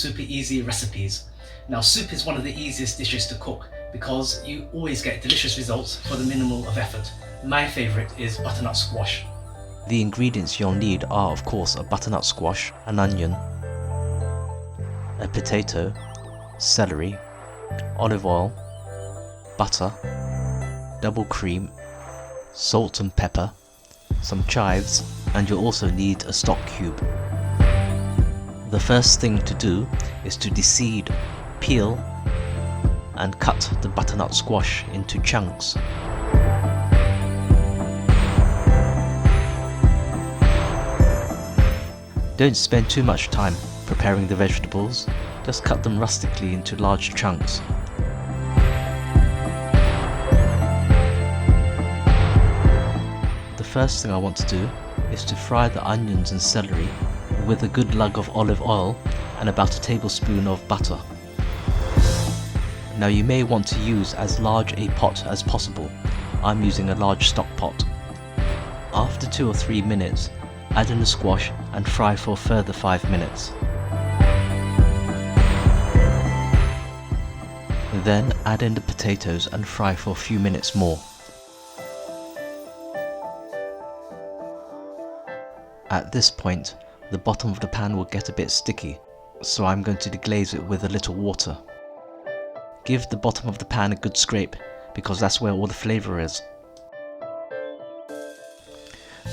super easy recipes. Now soup is one of the easiest dishes to cook because you always get delicious results for the minimal of effort. My favourite is butternut squash. The ingredients you'll need are of course a butternut squash, an onion, a potato, celery, olive oil, butter, double cream, salt and pepper, some chives, and you'll also need a stock cube. The first thing to do is to deseed, peel, and cut the butternut squash into chunks. Don't spend too much time preparing the vegetables, just cut them rustically into large chunks. The first thing I want to do is to fry the onions and celery with a good lug of olive oil and about a tablespoon of butter. Now you may want to use as large a pot as possible. I'm using a large stock pot. After 2 or 3 minutes, add in the squash and fry for a further 5 minutes. Then add in the potatoes and fry for a few minutes more. At this point, the bottom of the pan will get a bit sticky, so I'm going to deglaze it with a little water. Give the bottom of the pan a good scrape, because that's where all the flavour is.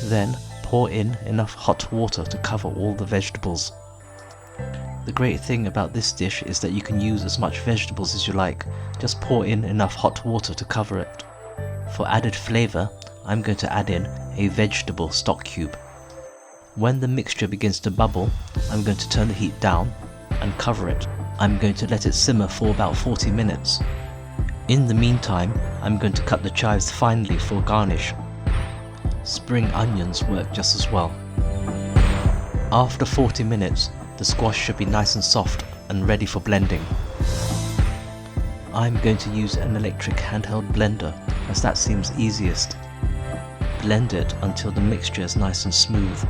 Then pour in enough hot water to cover all the vegetables. The great thing about this dish is that you can use as much vegetables as you like, just pour in enough hot water to cover it. For added flavour, I'm going to add in a vegetable stock cube. When the mixture begins to bubble, I'm going to turn the heat down and cover it. I'm going to let it simmer for about 40 minutes. In the meantime, I'm going to cut the chives finely for garnish. Spring onions work just as well. After 40 minutes, the squash should be nice and soft and ready for blending. I'm going to use an electric handheld blender as that seems easiest. Blend it until the mixture is nice and smooth.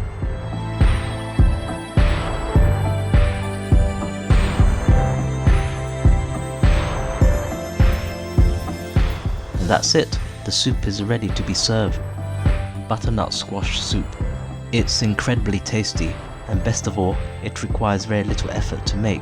And that's it, the soup is ready to be served. Butternut squash soup. It's incredibly tasty, and best of all, it requires very little effort to make.